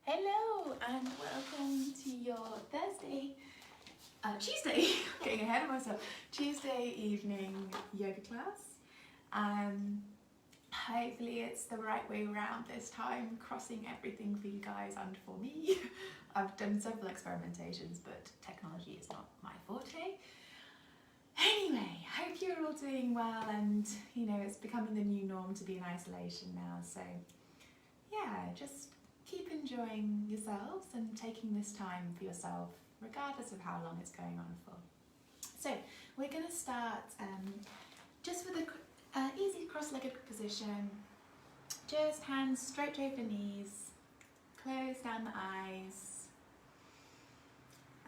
Hello and welcome to your Tuesday, getting ahead of myself, Tuesday evening yoga class. Hopefully it's the right way around this time, crossing everything for you guys and for me. I've done several experimentations, but technology is not my forte. Anyway, hope you're all doing well, and it's becoming the new norm to be in isolation now, so yeah, just keep enjoying yourselves and taking this time for yourself, regardless of how long it's going on for. So we're going to start just with an easy cross-legged position. Just hands straight over knees, close down the eyes,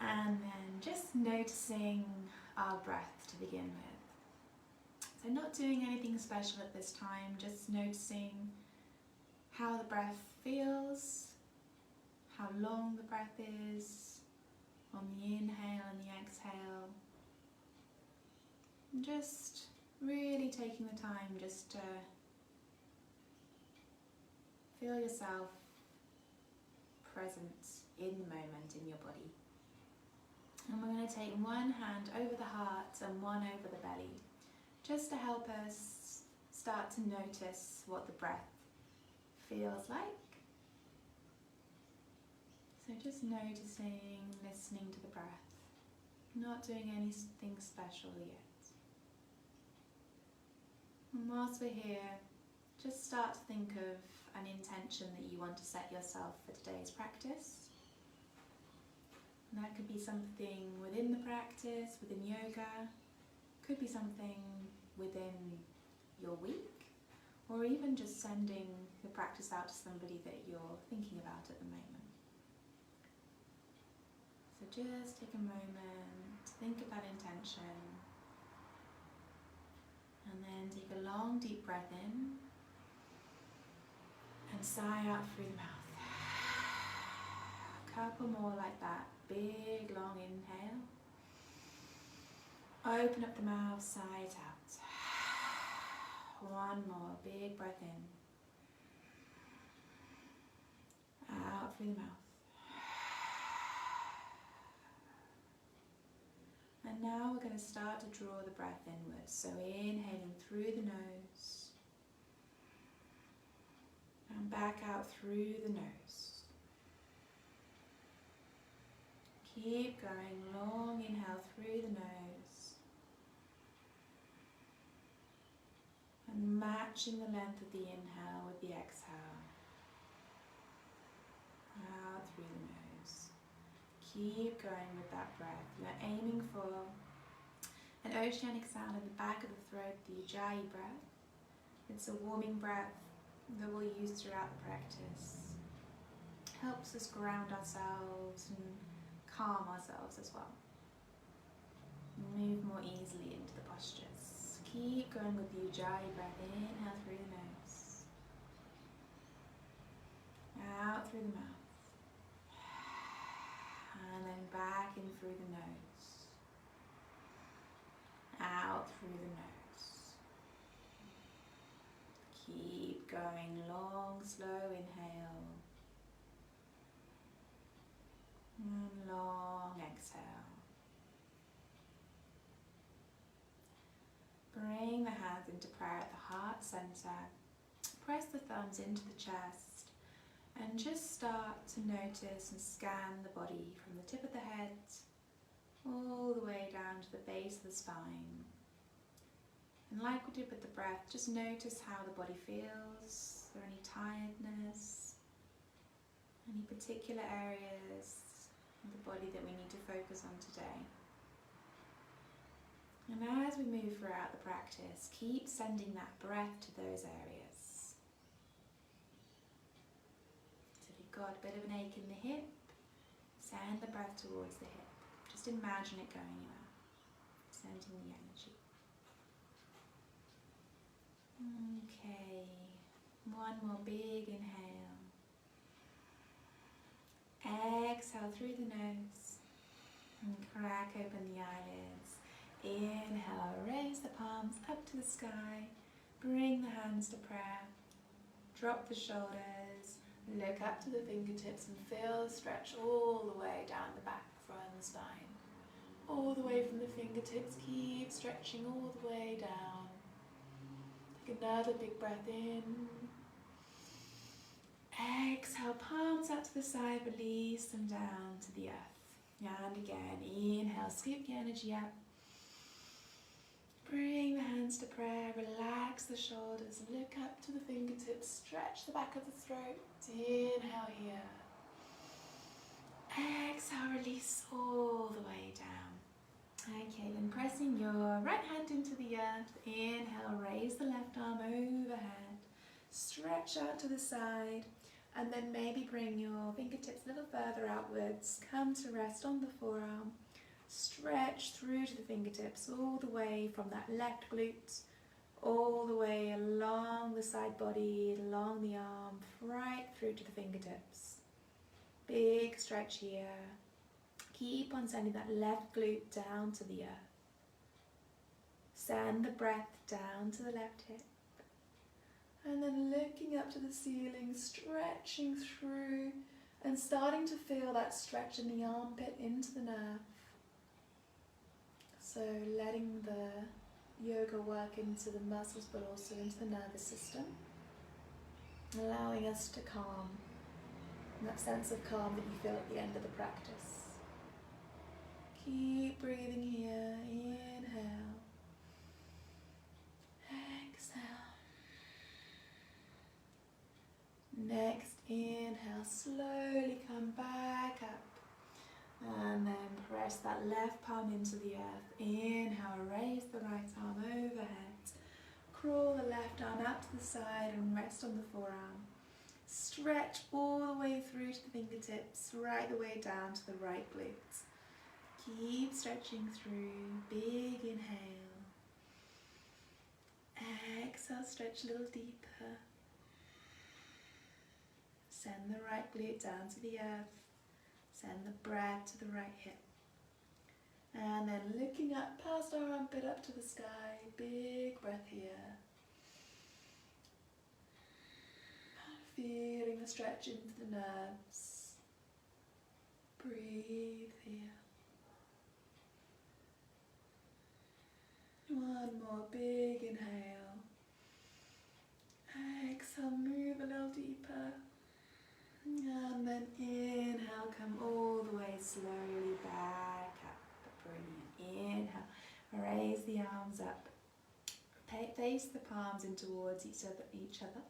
and then just noticing our breath to begin with. So not doing anything special at this time, just noticing how the breath feels, how long the breath is on the inhale and the exhale. And just really taking the time just to feel yourself present in the moment in your body. And we're going to take one hand over the heart and one over the belly, just to help us start to notice what the breath feels like. So just noticing, listening to the breath, not doing anything special yet. And whilst we're here, just start to think of an intention that you want to set yourself for today's practice. And that could be something within the practice, within yoga, could be something within your week, or even just sending the practice out to somebody that you're thinking about at the moment. So just take a moment to think of that intention, and then take a long deep breath in and sigh out through the mouth. A couple more like that. Big long inhale. Open up the mouth, sigh it out. One more big breath in. Out through the mouth. And now we're going to start to draw the breath inwards. So inhaling through the nose and back out through the nose. Keep going, long inhale through the nose and matching the length of the inhale with the exhale. Out through the nose. Keep going with that breath. You're aiming for an oceanic sound in the back of the throat, the Ujjayi breath. It's a warming breath that we'll use throughout the practice. Helps us ground ourselves and calm ourselves as well. Move more easily into the postures. Keep going with the Ujjayi breath. Inhale through the nose. Out through the mouth. And then back in through the nose. Out through the nose. Keep going, long, slow inhale. And long exhale. Bring the hands into prayer at the heart center. Press the thumbs into the chest and just start to notice and scan the body from the tip of the head all the way down to the base of the spine. And like we did with the breath, just notice how the body feels. Is there any tiredness? Any particular areas the body that we need to focus on today. And as we move throughout the practice, keep sending that breath to those areas. So if you've got a bit of an ache in the hip, send the breath towards the hip. Just imagine it going there, sending the energy. Okay, one more big inhale. Exhale through the nose and crack open the eyelids. Inhale, raise the palms up to the sky. Bring the hands to prayer. Drop the shoulders. Look up to the fingertips and feel the stretch all the way down the back, front spine. All the way from the fingertips, keep stretching all the way down. Take another big breath in. Exhale, palms out to the side, release them down to the earth. And again, inhale, scoop the energy up. Bring the hands to prayer, relax the shoulders, and look up to the fingertips, stretch the back of the throat. Inhale here. Exhale, release all the way down. Okay, then pressing your right hand into the earth. Inhale, raise the left arm overhead. Stretch out to the side, and then maybe bring your fingertips a little further outwards. Come to rest on the forearm. Stretch through to the fingertips, all the way from that left glute, all the way along the side body, along the arm, right through to the fingertips. Big stretch here. Keep on sending that left glute down to the earth. Send the breath down to the left hip. And then looking up to the ceiling, stretching through and starting to feel that stretch in the armpit into the nerve. So letting the yoga work into the muscles but also into the nervous system. Allowing us to calm. And that sense of calm that you feel at the end of the practice. Keep breathing here. Inhale. Exhale. Next inhale. Slowly come back up. And then press that left palm into the earth. Inhale, raise the right arm overhead. Crawl the left arm out to the side and rest on the forearm. Stretch all the way through to the fingertips, right the way down to the right glutes. Keep stretching through. Big inhale. Exhale, stretch a little deeper. Send the right glute down to the earth. Send the breath to the right hip. And then looking up past our armpit up to the sky. Big breath here. Feeling the stretch into the nerves. Breathe here. One more big inhale. Exhale, move a little deeper. And then inhale, come all the way slowly back up. Brilliant. Inhale, raise the arms up. Face the palms in towards each other.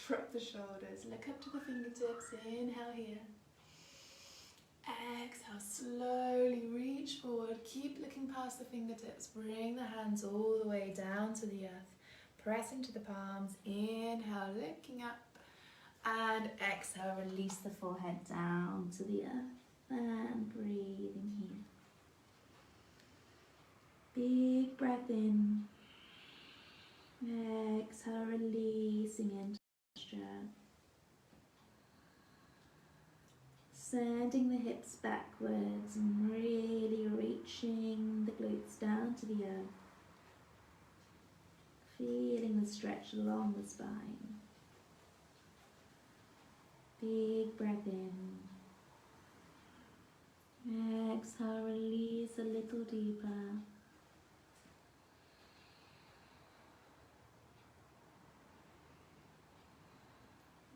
Drop the shoulders, look up to the fingertips. Inhale here. Exhale, slowly reach forward. Keep looking past the fingertips. Bring the hands all the way down to the earth. Press into the palms. Inhale, looking up. And exhale, release the forehead down to the earth. And breathing here. Big breath in. Exhale, releasing into posture. Sending the hips backwards and really reaching the glutes down to the earth. Feeling the stretch along the spine. Big breath in. Exhale, release a little deeper.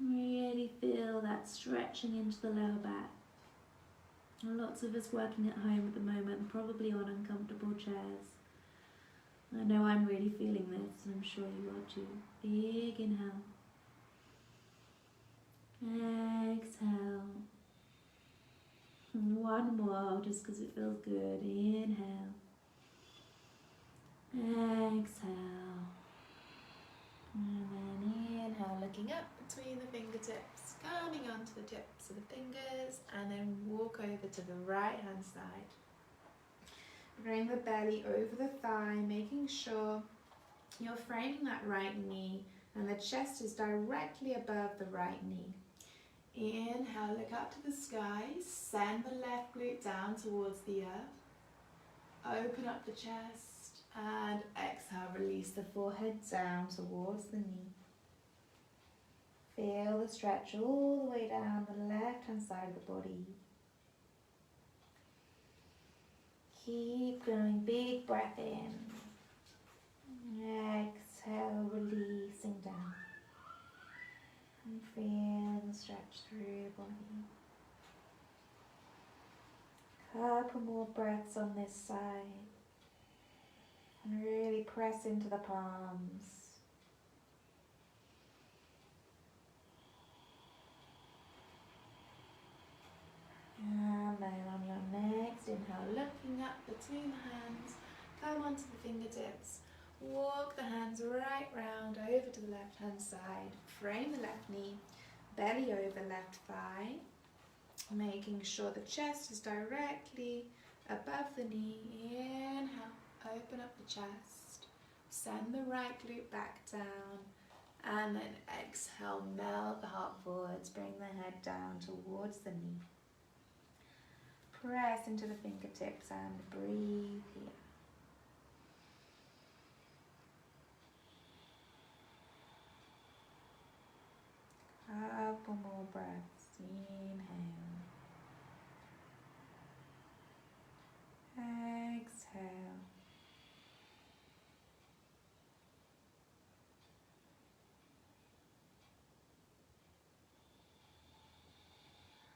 Really feel that stretching into the lower back. Lots of us working at home at the moment, probably on uncomfortable chairs. I know I'm really feeling this, and I'm sure you are too. Big inhale. Exhale. And one more, just because it feels good. Inhale. Exhale. And then inhale, looking up between the fingertips, coming onto the tips of the fingers, and then walk over to the right hand side. Bring the belly over the thigh, making sure you're framing that right knee and the chest is directly above the right knee. Inhale, look up to the sky, send the left glute down towards the earth. Open up the chest and exhale, release the forehead down towards the knee. Feel the stretch all the way down the left-hand side of the body. Keep going, big breath in. Exhale, releasing down. And feel the stretch through the body. Couple more breaths on this side. And really press into the palms. And then on your next inhale, looking up between the hands, come onto the fingertips. Walk the hands right round over to the left hand side. Frame the left knee, belly over left thigh. Making sure the chest is directly above the knee. Inhale, open up the chest. Send the right glute back down. And then exhale, melt the heart forwards. Bring the head down towards the knee. Press into the fingertips and breathe here. Couple more breaths. Inhale. Exhale.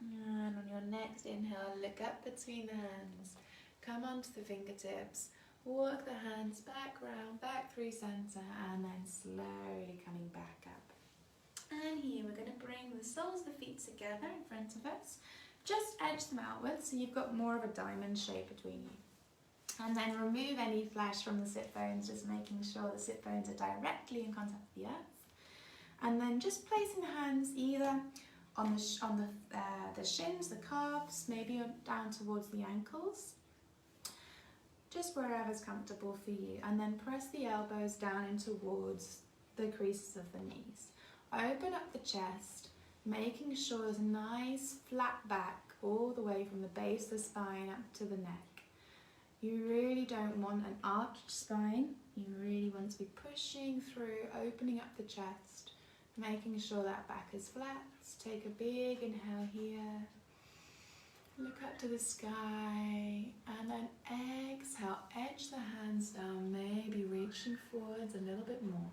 And on your next inhale, look up between the hands. Come onto the fingertips. Walk the hands back round, back through center, and then slowly coming back up. And here we're going to bring the soles of the feet together in front of us. Just edge them outwards so you've got more of a diamond shape between you. And then remove any flesh from the sit bones, just making sure the sit bones are directly in contact with the earth. And then just placing the hands either on the shins, the calves, maybe down towards the ankles. Just wherever's comfortable for you. And then press the elbows down in towards the creases of the knees. Open up the chest, making sure there's a nice flat back all the way from the base of the spine up to the neck. You really don't want an arched spine. You really want to be pushing through, opening up the chest, making sure that back is flat. Take a big inhale here. Look up to the sky, and then exhale, edge the hands down, maybe reaching forwards a little bit more.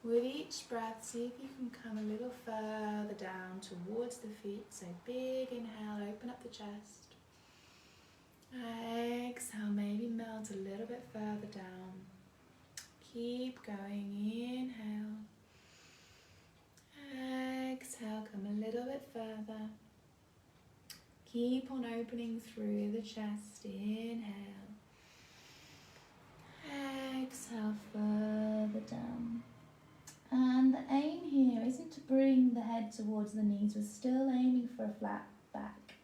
With each breath, see if you can come a little further down towards the feet. So big inhale, open up the chest. Exhale, maybe melt a little bit further down. Keep going, inhale. Exhale, come a little bit further. Keep on opening through the chest, inhale. Exhale, further down. And the aim here isn't to bring the head towards the knees, we're still aiming for a flat back.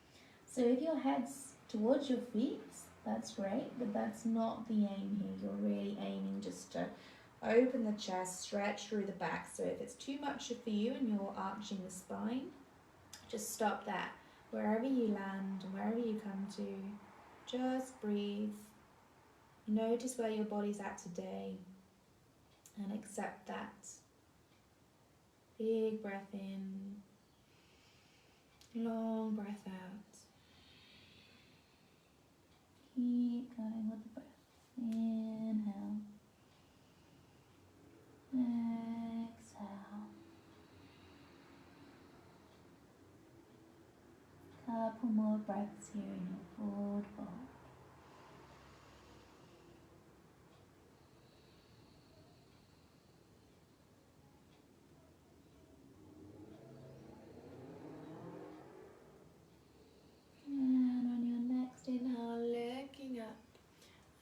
So if your head's towards your feet, that's great, but that's not the aim here. You're really aiming just to open the chest, stretch through the back. So if it's too much for you and you're arching the spine, just stop that. Wherever you land and wherever you come to, just breathe. Notice where your body's at today and accept that. Big breath in, long breath out. Keep going with the breath. Inhale. Exhale. Couple more breaths here in your forward fold. And on your next inhale, looking up,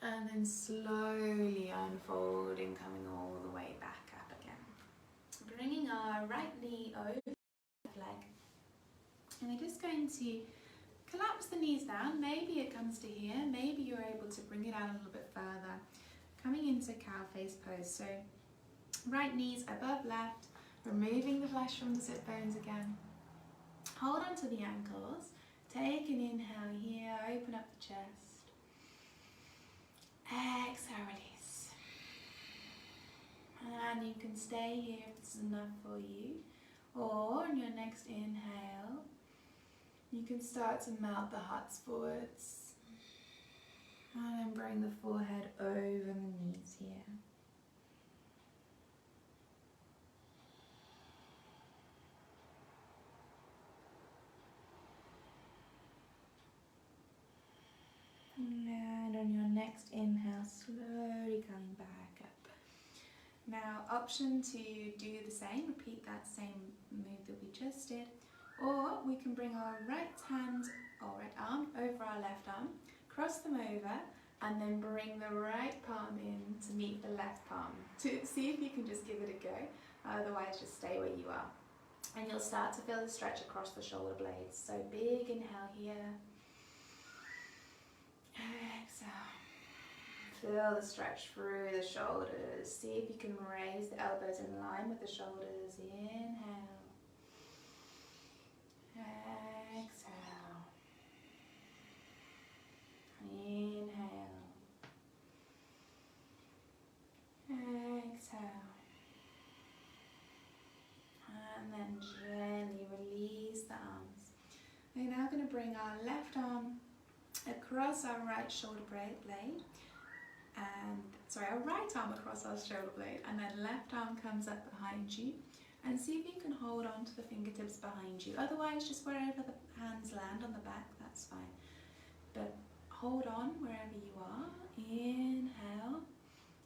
and then slowly unfolding, coming all the way back up again. Bringing our right knee over the left leg. And we're just going to collapse the knees down. Maybe it comes to here. Maybe you're able to bring it out a little bit further. Coming into cow face pose. So right knees above left, removing the flesh from the sit bones again. Hold on to the ankles. Take an inhale here, open up the chest. Exhale, release. And you can stay here if this is enough for you. Or on your next inhale, you can start to melt the hearts forwards and then bring the forehead over the knees here. And on your next inhale, slowly coming back up. Now, option to do the same, repeat that same move that we just did, or we can bring our right hand or right arm over our left arm, cross them over, and then bring the right palm in to meet the left palm. To see if you can just give it a go, otherwise just stay where you are. And you'll start to feel the stretch across the shoulder blades. So big inhale here. Exhale. Feel the stretch through the shoulders. See if you can raise the elbows in line with the shoulders. Inhale. Exhale. Inhale. Exhale. And then gently release the arms. We're now going to bring our left arm across our right shoulder blade, and our right arm across our shoulder blade, and then left arm comes up behind you, and see if you can hold on to the fingertips behind you. Otherwise, just wherever the hands land on the back, that's fine. But hold on wherever you are. Inhale.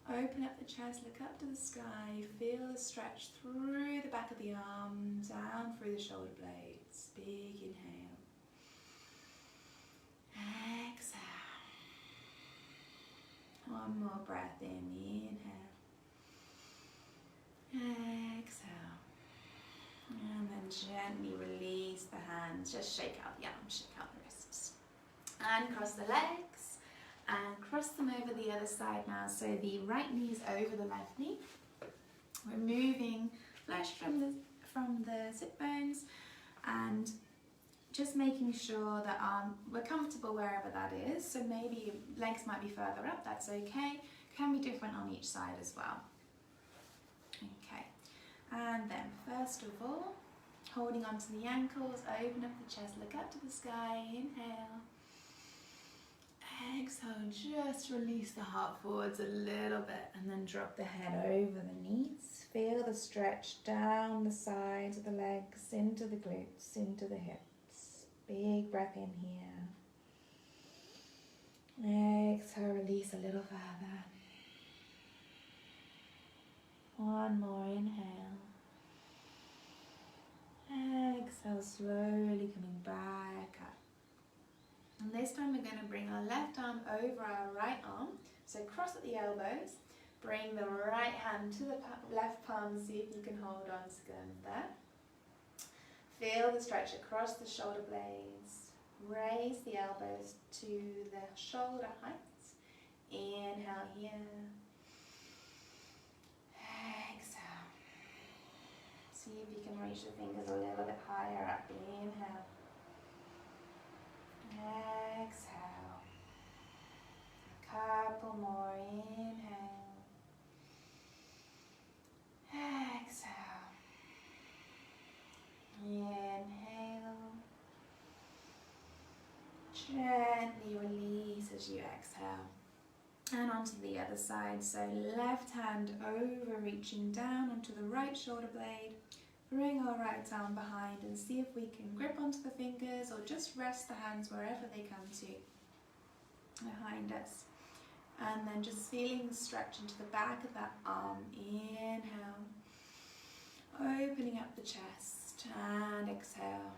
Open up the chest, look up to the sky, feel the stretch through the back of the arm, down through the shoulder blades. Big inhale. Exhale. One more breath in. Inhale. Exhale. And then gently release the hands. Just shake out the arms, shake out the wrists. And cross the legs. And cross them over the other side now. So the right knee is over the left knee. Removing flesh from the sit bones, and just making sure that we're comfortable wherever that is. So maybe legs might be further up, that's okay. Can be different on each side as well. Okay, and then first of all, holding onto the ankles, open up the chest, look up to the sky, inhale. Exhale, just release the heart forwards a little bit and then drop the head over the knees. Feel the stretch down the sides of the legs, into the glutes, into the hips. Big breath in here. Exhale, release a little further. One more inhale. Exhale, slowly coming back up. And this time we're going to bring our left arm over our right arm. So cross at the elbows. Bring the right hand to the left palm. See if you can hold on to them there. Feel the stretch across the shoulder blades. Raise the elbows to the shoulder heights. Inhale here. Exhale. See if you can reach the fingers a little bit higher up. Inhale. Exhale. A couple more. Inhale. Exhale. Inhale. Gently release as you exhale. And onto the other side. So left hand over, reaching down onto the right shoulder blade. Bring our right arm behind and see if we can grip onto the fingers or just rest the hands wherever they come to behind us. And then just feeling the stretch into the back of that arm. Inhale. Opening up the chest and exhale.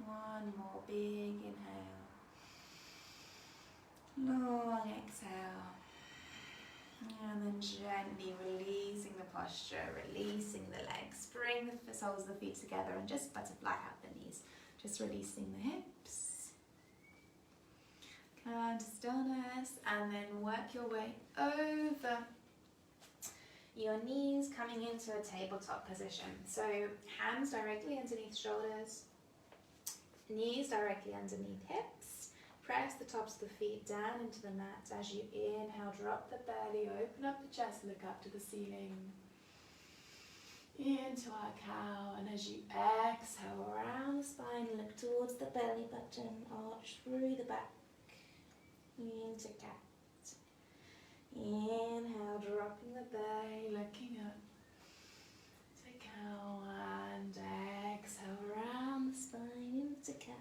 One more big inhale. Long exhale. And then gently releasing the posture, releasing the legs. Bring the soles of the feet together and just butterfly out the knees. Just releasing the hips. Come to stillness and then work your way over your knees, coming into a tabletop position. So hands directly underneath shoulders, knees directly underneath hips. Press the tops of the feet down into the mat. As you inhale, drop the belly, open up the chest, look up to the ceiling. into our cow, and as you exhale around the spine, look towards the belly button, arch through the back, into cat. Inhale, dropping the belly, looking up to cow, and exhale around the spine, into cat.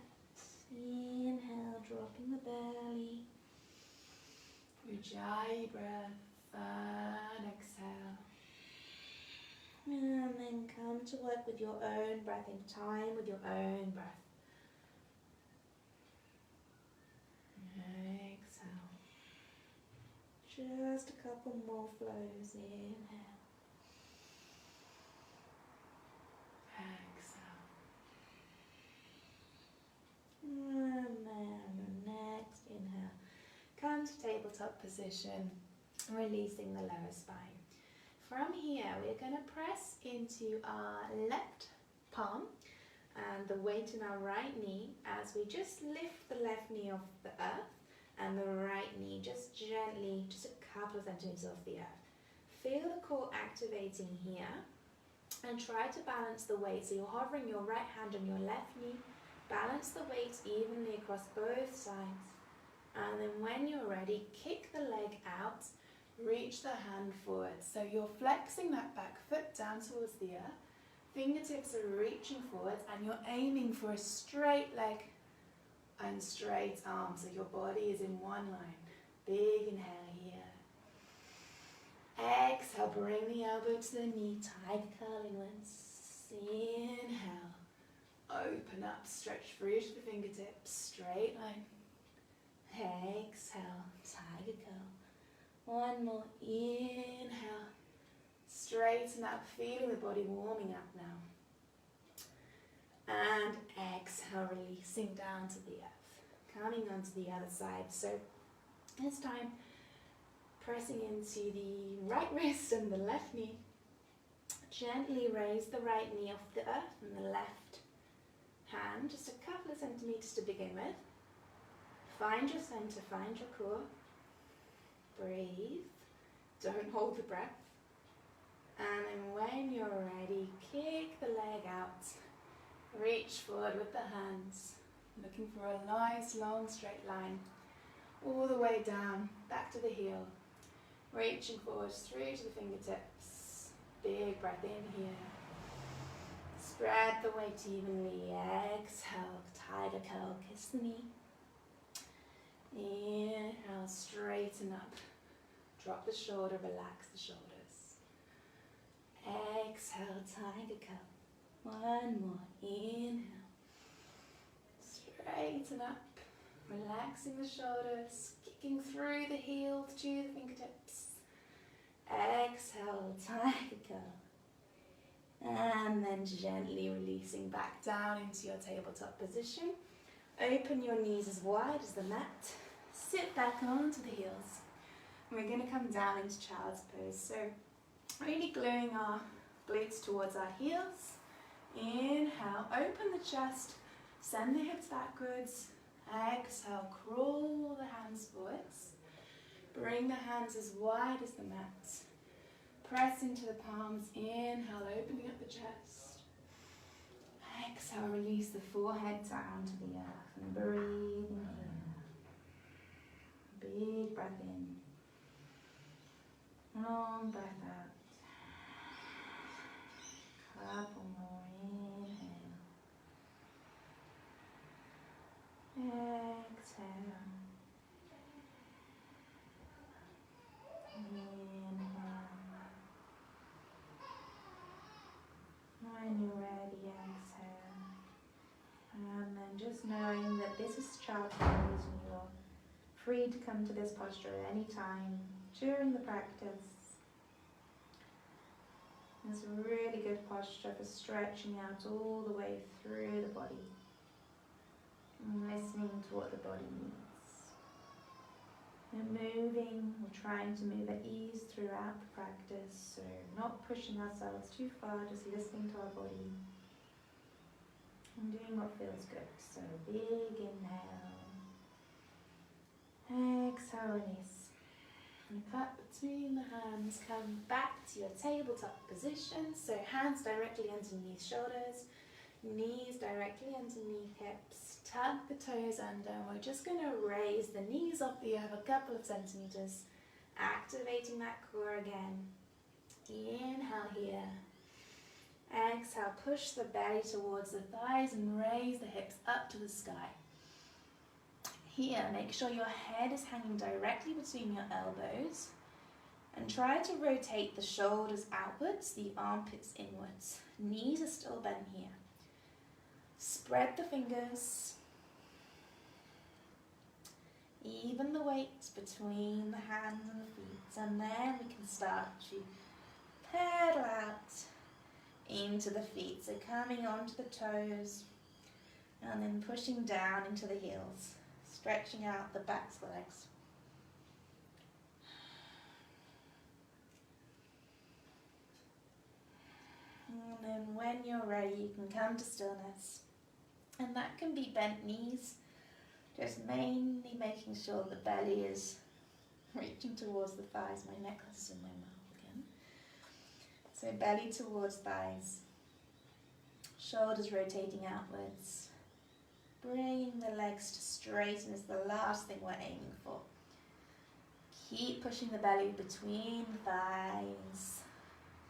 Inhale, dropping the belly, Ujjayi breath, and exhale. And then come to work with your own breath, in time with your own breath. Exhale. Just a couple more flows. Inhale. Exhale. And then the next inhale. Come to tabletop position, releasing the lower spine. From here, we're going to press into our left palm and the weight in our right knee as we just lift the left knee off the earth and the right knee just gently, just a couple of centimeters off the earth. Feel the core activating here and try to balance the weight. So you're hovering your right hand on your left knee, balance the weight evenly across both sides, and then when you're ready, kick the leg out. Reach the hand forward. So you're flexing that back foot down towards the earth. Fingertips are reaching forwards and you're aiming for a straight leg and straight arm. So your body is in one line. Big inhale here. Exhale, bring the elbow to the knee, tiger curl inwards. Inhale. Open up, stretch through to the fingertips, straight line. Exhale, tiger curl. One more, inhale, straighten up, feeling the body warming up now. And exhale, releasing down to the earth, coming onto the other side. So this time, pressing into the right wrist and the left knee. Gently raise the right knee off the earth and the left hand, just a couple of centimeters to begin with. Find your center, find your core. Breathe, don't hold the breath, and then when you're ready, kick the leg out, reach forward with the hands, looking for a nice long straight line, all the way down, back to the heel, reaching forward through to the fingertips, big breath in here, spread the weight evenly, exhale, tiger curl, kiss the knee. Inhale, straighten up, drop the shoulder, relax the shoulders. Exhale, tiger curl. One more, inhale, straighten up, relaxing the shoulders, kicking through the heels to the fingertips. Exhale, tiger curl. And then gently releasing back down into your tabletop position. Open your knees as wide as the mat. Sit back onto the heels. We're going to come down into child's pose. So really gluing our glutes towards our heels. Inhale, open the chest, send the hips backwards. Exhale, crawl the hands forwards. Bring the hands as wide as the mat. Press into the palms. Inhale, opening up the chest. Exhale, release the forehead down to the earth and breathe in here. Big breath in. Long breath out. Couple more. Inhale. Exhale. Inhale. When you're ready, exhale. And then just knowing that this is child pose and you're free to come to this posture at any time during the practice. It's a really good posture for stretching out all the way through the body and listening to what the body needs. And moving, we're trying to move at ease throughout the practice, so not pushing ourselves too far, just listening to our body and doing what feels good. So big inhale. Exhale, release. Cut between the hands, come back to your tabletop position. So hands directly underneath shoulders, knees directly underneath hips. Tuck the toes under. We're just going to raise the knees off the earth a couple of centimeters, activating that core again. Inhale here. Exhale, push the belly towards the thighs and raise the hips up to the sky. Here, make sure your head is hanging directly between your elbows and try to rotate the shoulders outwards, the armpits inwards. Knees are still bent here. Spread the fingers. Even the weight between the hands and the feet, and then we can start to pedal out into the feet. So coming onto the toes and then pushing down into the heels, stretching out the backs of the legs. And then when you're ready, you can come to stillness. And that can be bent knees, just mainly making sure the belly is reaching towards the thighs. My necklace is in my mouth again. So belly towards thighs. Shoulders rotating outwards. Bringing the legs to straighten is the last thing we're aiming for. Keep pushing the belly between the thighs.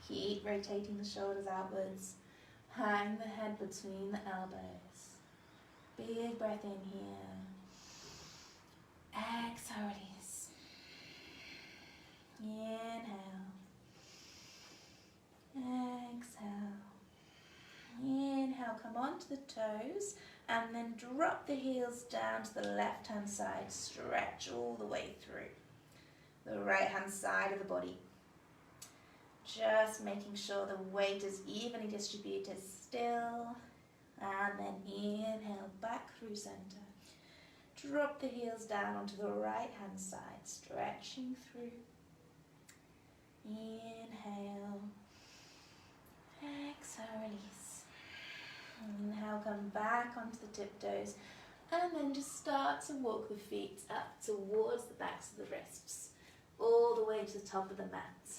Keep rotating the shoulders outwards. Hang the head between the elbows. Big breath in here. Exhale, release. Inhale. Exhale. Inhale, come onto the toes and then drop the heels down to the left hand side. Stretch all the way through the right hand side of the body. Just making sure the weight is evenly distributed still. And then inhale back through center. Drop the heels down onto the right hand side, stretching through. Inhale. Exhale, release. Inhale, come back onto the tiptoes. And then just start to walk the feet up towards the backs of the wrists, all the way to the top of the mat.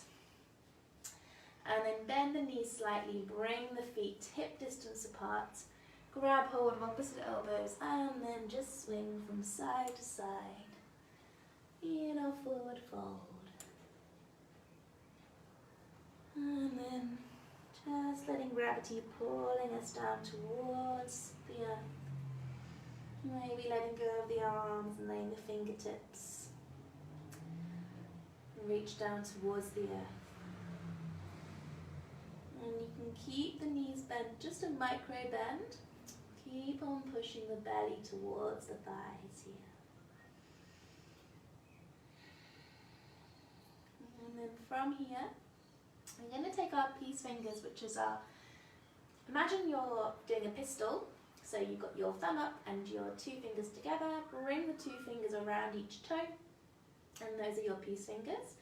And then bend the knees slightly, bring the feet hip distance apart. Grab hold of opposite elbows and then just swing from side to side. Inhale, forward fold. And then just letting gravity pulling us down towards the earth. Maybe letting go of the arms and laying the fingertips. Reach down towards the earth. And you can keep the knees bent, just a micro bend. Keep on pushing the belly towards the thighs here. And then from here, we're going to take our peace fingers, which is our, imagine you're doing a pistol. So you've got your thumb up and your two fingers together. Bring the two fingers around each toe. And those are your peace fingers.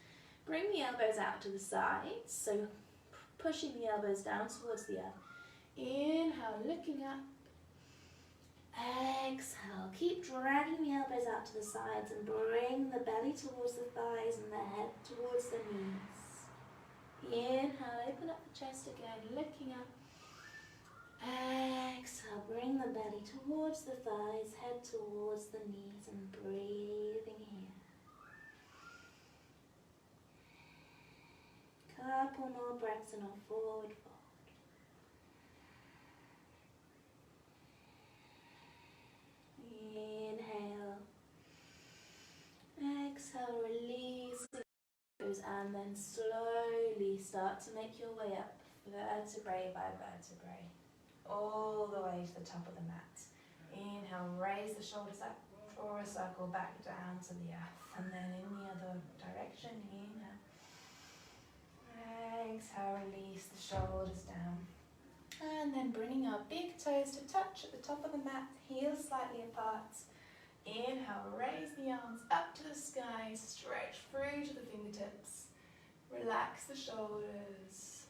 Bring the elbows out to the sides. So pushing the elbows down towards the earth. Inhale, looking up. Exhale, keep dragging the elbows out to the sides and bring the belly towards the thighs and the head towards the knees. Inhale, open up the chest again, looking up. Exhale, bring the belly towards the thighs, head towards the knees and breathing here. Couple more breaths and a forward fold. Inhale. Exhale, release and then slowly start to make your way up vertebrae by vertebrae, all the way to the top of the mat. Inhale, raise the shoulders up, draw a circle back down to the earth, and then in the other direction, inhale. Exhale, release the shoulders down. And then bringing our big toes to touch at the top of the mat, heels slightly apart. Inhale, raise the arms up to the sky, stretch through to the fingertips. Relax the shoulders.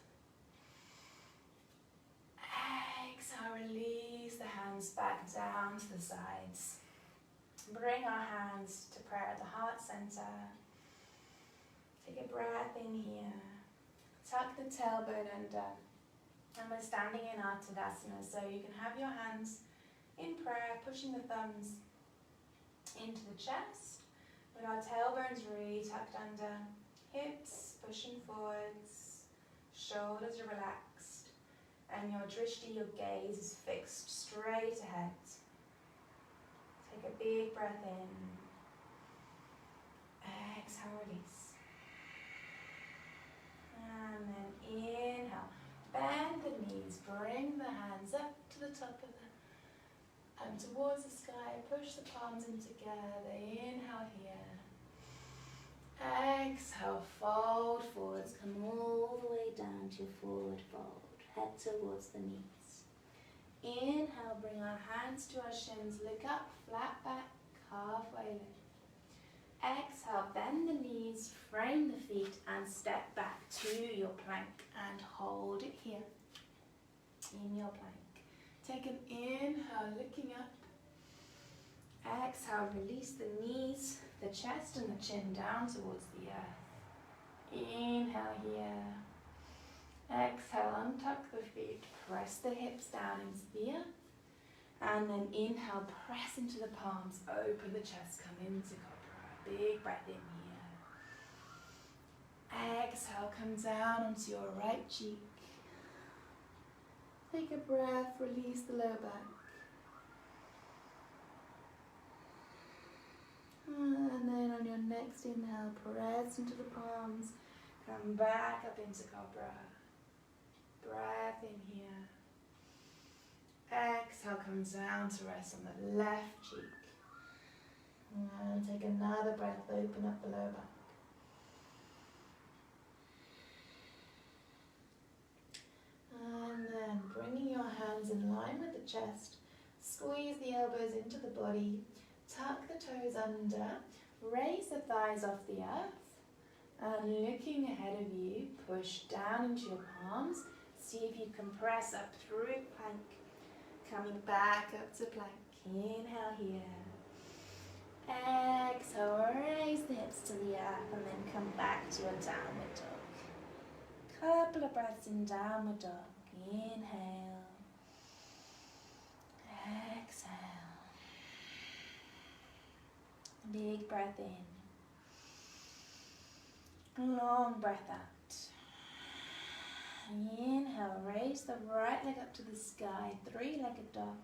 Exhale, release the hands back down to the sides. Bring our hands to prayer at the heart center. Take a breath in here. Tuck the tailbone under. And we're standing in our Tadasana, so you can have your hands in prayer, pushing the thumbs into the chest, with our tailbones really tucked under, hips pushing forwards, shoulders are relaxed, and your drishti, your gaze, is fixed straight ahead. Take a big breath in. Exhale, release. And then inhale. Bend the knees, bring the hands up to the top of towards the sky, push the palms in together, inhale here. Exhale, fold forwards, come all the way down to your forward fold, head towards the knees. Inhale, bring our hands to our shins, look up, flat back, halfway lift. Exhale, bend the knees, frame the feet and step back to your plank and hold it here in your plank. Take an inhale, looking up. Exhale, release the knees, the chest and the chin down towards the earth. Inhale here. Exhale, untuck the feet, press the hips down into the earth. And then inhale, press into the palms, open the chest, come into Cobra. Big breath in here. Exhale, come down onto your right cheek. Take a breath, release the lower back. And then on your next inhale, press into the palms. Come back up into Cobra. Breath in here. Exhale, come down to rest on the left cheek. And take another breath, open up the lower back. And then bringing your hands in line with the chest, squeeze the elbows into the body, tuck the toes under, raise the thighs off the earth, and looking ahead of you, push down into your palms. See if you can press up through plank, coming back up to plank. Inhale here. Exhale, raise the hips to the earth and then come back to your downward dog. Couple of breaths in downward dog. Inhale. Exhale. Big breath in. Long breath out. Inhale, raise the right leg up to the sky, three-legged dog.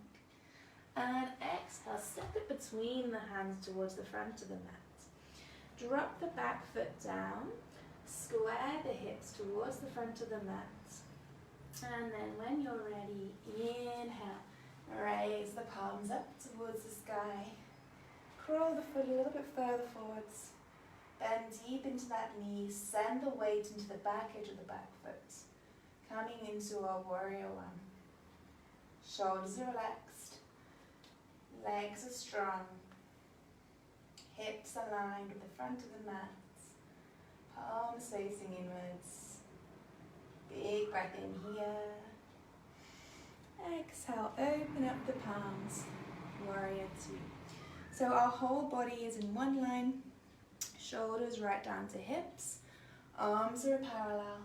And exhale, step it between the hands towards the front of the mat. Drop the back foot down, square the hips towards the front of the mat. And then when you're ready, inhale, raise the palms up towards the sky. Crawl the foot a little bit further forwards. Bend deep into that knee, send the weight into the back edge of the back foot. Coming into our warrior one. Shoulders are relaxed. Legs are strong. Hips aligned with the front of the mat. Palms facing inwards. Big breath in here. Exhale, open up the palms. Warrior two. So our whole body is in one line. Shoulders right down to hips. Arms are parallel.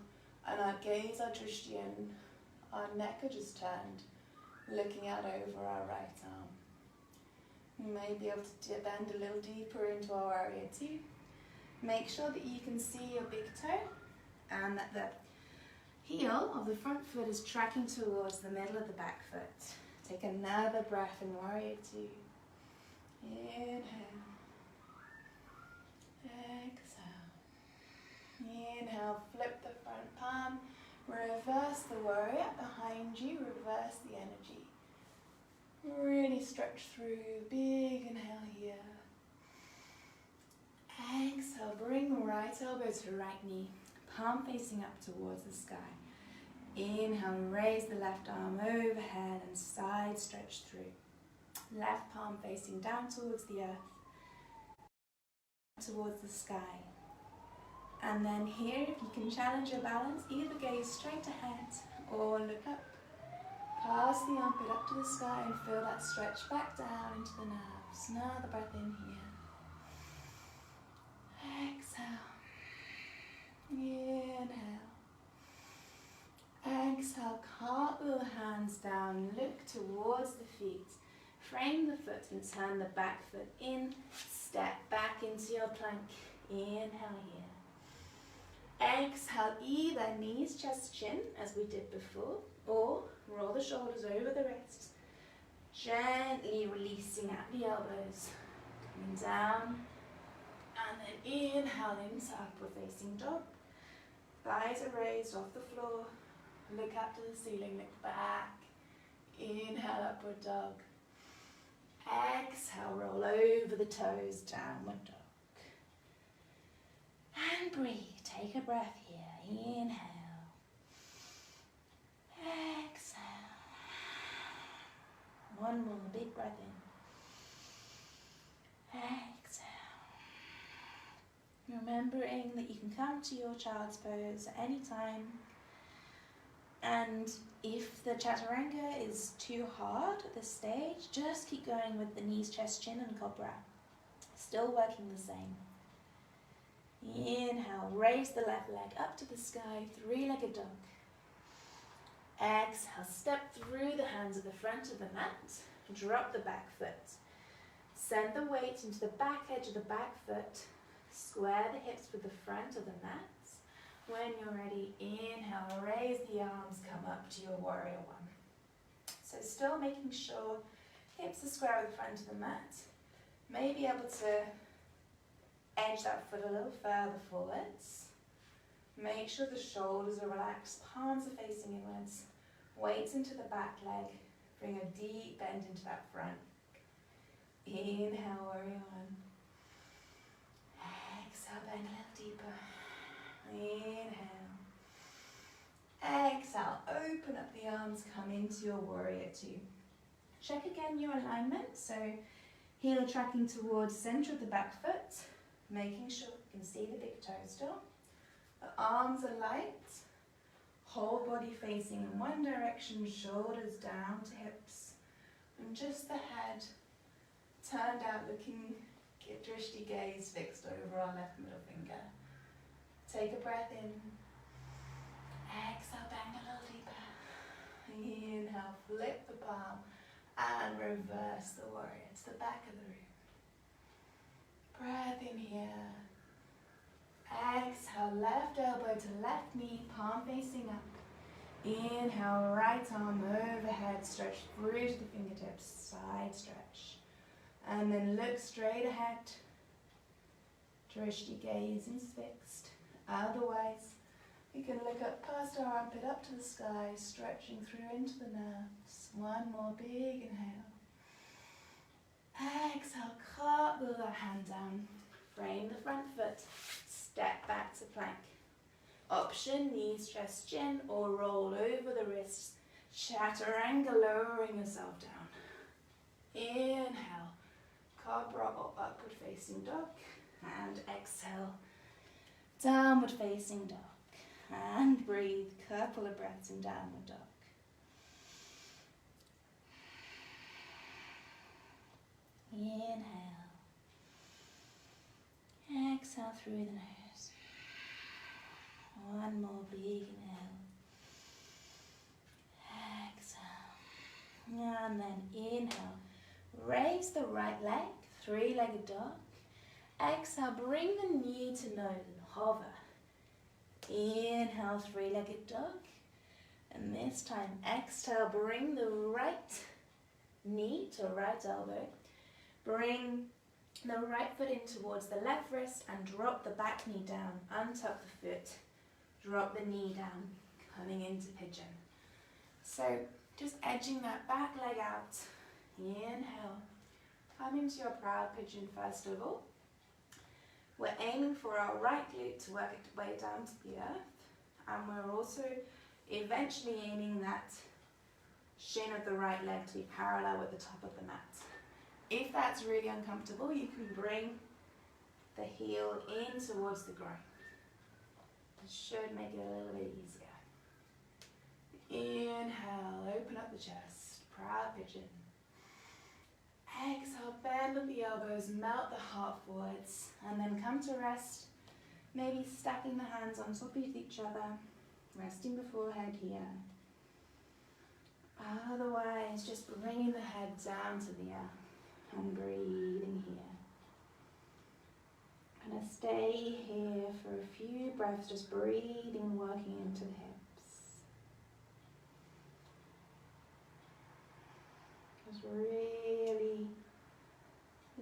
And our gaze, our drishti, and our neck are just turned, looking out over our right arm. You may be able to bend a little deeper into our warrior two. Make sure that you can see your big toe and that the heel of the front foot is tracking towards the middle of the back foot. Take another breath in warrior two. Inhale. Exhale. Inhale, flip the front palm, reverse the warrior behind you, reverse the energy. Really stretch through, big inhale here. Exhale, bring right elbow to right knee, palm facing up towards the sky. Inhale, raise the left arm overhead and side stretch through. Left palm facing down towards the earth, towards the sky. And then here, if you can challenge your balance, either gaze straight ahead or look up. Pass the armpit up to the sky and feel that stretch back down into the nerves. Another breath in here. Exhale. Inhale. Exhale, cartwheel the hands down, look towards the feet. Frame the foot and turn the back foot in. Step back into your plank. Inhale here. Exhale, either knees, chest, chin, as we did before, or roll the shoulders over the wrists. Gently releasing out the elbows. Coming down. And then inhale into upward facing dog. Thighs are raised off the floor. Look up to the ceiling, look back. Inhale, upward dog. Exhale, roll over the toes, downward dog. And breathe, take a breath here. Inhale. Exhale. One more, big breath in. Exhale. Remembering that you can come to your child's pose at any time. And if the chaturanga is too hard at this stage, just keep going with the knees, chest, chin and cobra. Still working the same. Inhale, raise the left leg up to the sky, three-legged dog. Exhale, step through the hands at the front of the mat, drop the back foot. Send the weight into the back edge of the back foot, square the hips with the front of the mat. When you're ready, inhale, raise the arms, come up to your warrior one. So still making sure hips are square with the front of the mat. May be able to edge that foot a little further forwards. Make sure the shoulders are relaxed, palms are facing inwards. Weight into the back leg. Bring a deep bend into that front. Inhale, warrior one. Exhale, bend a little deeper. Inhale. Exhale, open up the arms, come into your warrior two. Check again your alignment, so heel tracking towards center of the back foot, making sure you can see the big toe still. The arms are light, whole body facing in one direction, shoulders down to hips, and just the head turned out looking, drishti gaze fixed over our left middle finger. Take a breath in. Exhale, bend a little deeper. Inhale, flip the palm and reverse the warrior to the back of the room. Breath in here. Exhale, left elbow to left knee, palm facing up. Inhale, right arm overhead, stretch through to the fingertips, side stretch. And then look straight ahead. Drishti gaze is fixed. Otherwise, we can look up past our armpit up to the sky, stretching through into the nerves. One more big inhale. Exhale, cartwheel that hand down. Frame the front foot. Step back to plank. Option, knees, chest, chin, or roll over the wrists. Chaturanga, lowering yourself down. Inhale, cobra or upward facing dog. And exhale, downward facing dog. And breathe, couple of breaths in downward dog. Inhale. Exhale through the nose. One more big inhale. Exhale. And then inhale. Raise the right leg, three-legged dog. Exhale, bring the knee to nose and hover. Inhale, three-legged dog. And this time, exhale, bring the right knee to right elbow. Bring the right foot in towards the left wrist and drop the back knee down. Untuck the foot. Drop the knee down, coming into pigeon. So just edging that back leg out. Inhale. Come into your proud pigeon first of all. We're aiming for our right glute to work its way down to the earth. And we're also eventually aiming that shin of the right leg to be parallel with the top of the mat. If that's really uncomfortable, you can bring the heel in towards the groin. It should make it a little bit easier. Inhale, open up the chest, proud pigeon. Exhale, bend at the elbows, melt the heart forwards, and then come to rest Maybe stacking the hands on top of each other, resting the forehead here. Otherwise, just bringing the head down to the earth and breathing here. Gonna stay here for a few breaths, just breathing and working into the hips. Just really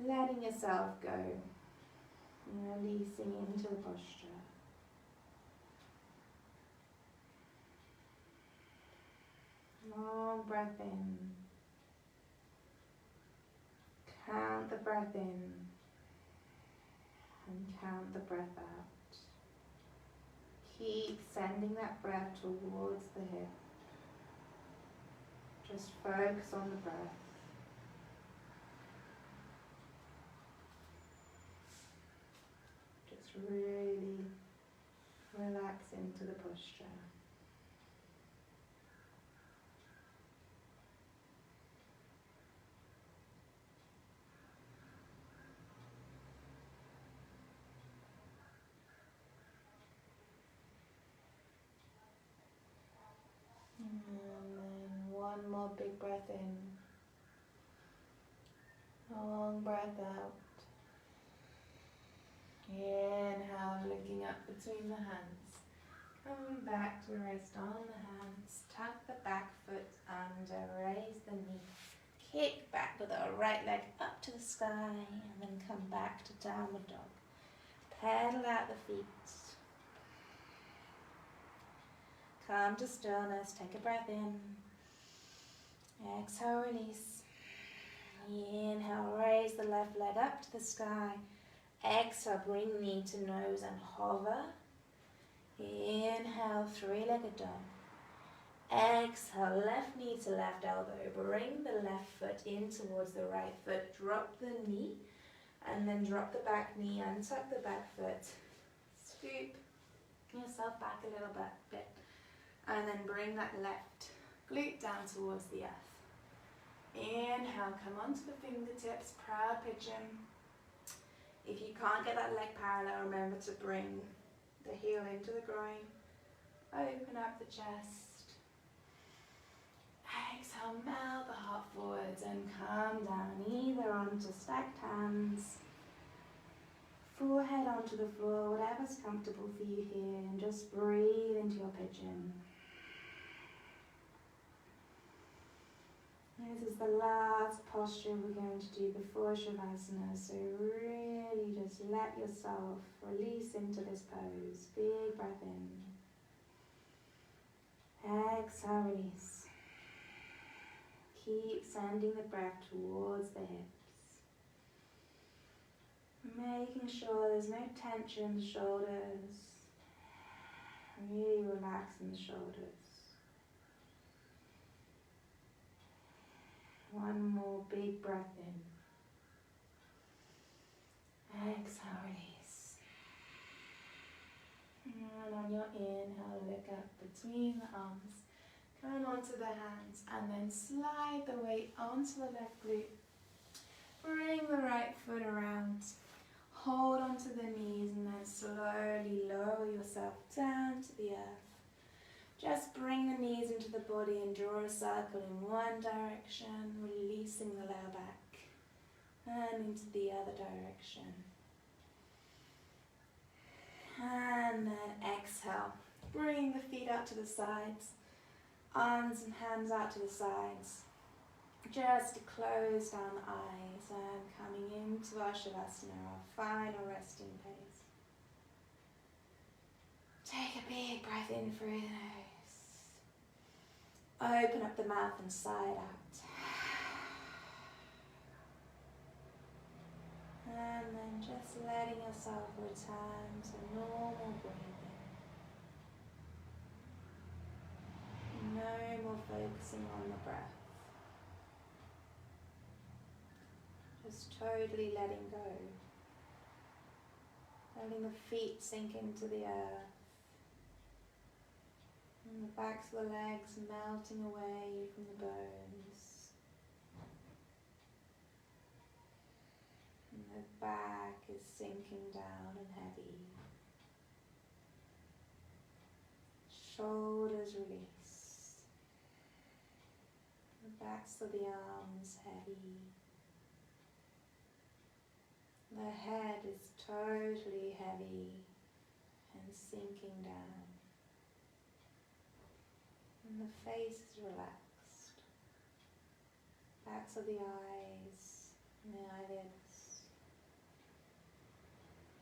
letting yourself go and releasing into the posture. Long breath in. Count the breath in and count the breath out. Keep sending that breath towards the hip. Just focus on the breath. Just really relax into the posture. And then one more big breath in. Long breath out. Inhale, looking up between the hands. Come back to rest on the hands. Tuck the back foot under, raise the knee. Kick back with the right leg up to the sky and then come back to downward dog. Pedal out the feet. Come to stillness, take a breath in. Exhale, release. Inhale, raise the left leg up to the sky. Exhale, bring knee to nose and hover. Inhale, three-legged dog. Exhale, left knee to left elbow. Bring the left foot in towards the right foot. Drop the knee and then drop the back knee. Untuck the back foot. Scoop yourself back a little bit. And then bring that left glute down towards the earth. Inhale, come onto the fingertips, proud pigeon. If you can't get that leg parallel, remember to bring the heel into the groin. Open up the chest. Exhale, melt the heart forwards and come down either onto stacked hands, forehead onto the floor, whatever's comfortable for you here, and just breathe into your pigeon. This is the last posture we're going to do before Shavasana, so really just let yourself release into this pose. Big breath in. Exhale, release. Keep sending the breath towards the hips. Making sure there's no tension in the shoulders. Really relaxing the shoulders. One more big breath in. Exhale, release. And on your inhale, look up between the arms. Come onto the hands and then slide the weight onto the left glute. Bring the right foot around. Hold onto the knees and then slowly lower yourself down to the earth. Just bring the knees into the body and draw a circle in one direction, releasing the lower back, and into the other direction. And then exhale. Bring the feet out to the sides, arms and hands out to the sides. Just to close down the eyes and coming into our Shavasana, our final resting pose. Take a big breath in through the nose. Open up the mouth and sigh it out. And then just letting yourself return to normal breathing. No more focusing on the breath. Just totally letting go. Letting the feet sink into the earth. And the backs of the legs melting away from the bones. And the back is sinking down and heavy. shoulders release. The backs of the arms heavy. The head is totally heavy and sinking down. And the face is relaxed. Backs of the eyes and the eyelids.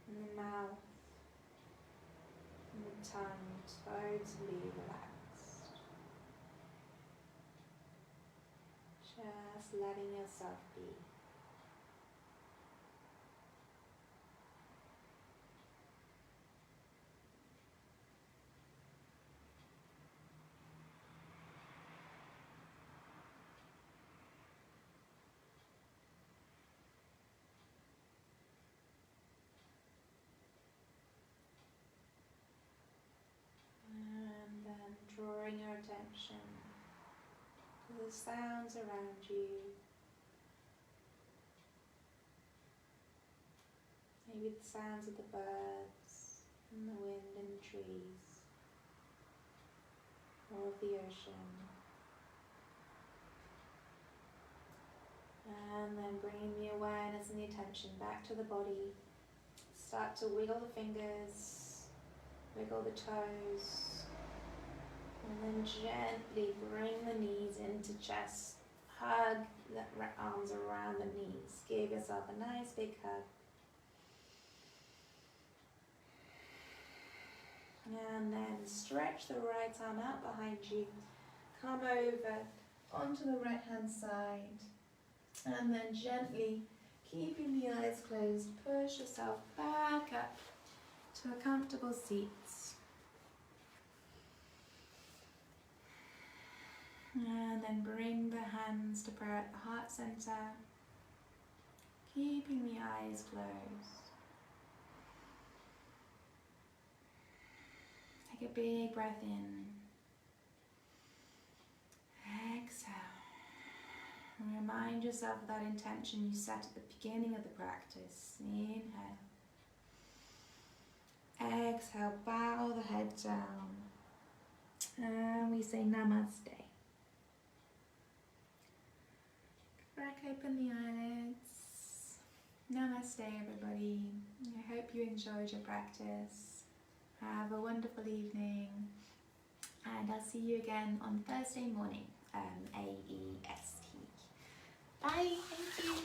And the mouth and the tongue totally relaxed. Just letting yourself be. And then drawing your attention to the sounds around you. Maybe the sounds of the birds and the wind in the trees, or of the ocean. And then bringing the awareness and the attention back to the body. Start to wiggle the fingers, wiggle the toes, and then gently bring the knees into chest. Hug the arms around the knees. Give yourself a nice big hug. And then stretch the right arm out behind you. Come over onto the right hand side. And then gently, keeping the eyes closed, push yourself back up to a comfortable seat. And then bring the hands to prayer at the heart center, keeping the eyes closed. Take a big breath in. Exhale. And remind yourself of that intention you set at the beginning of the practice. Inhale. Exhale, bow the head down. And we say namaste. Crack open the eyelids. Namaste, everybody. I hope you enjoyed your practice. Have a wonderful evening. And I'll see you again on Thursday morning, AEST. Bye, thank you.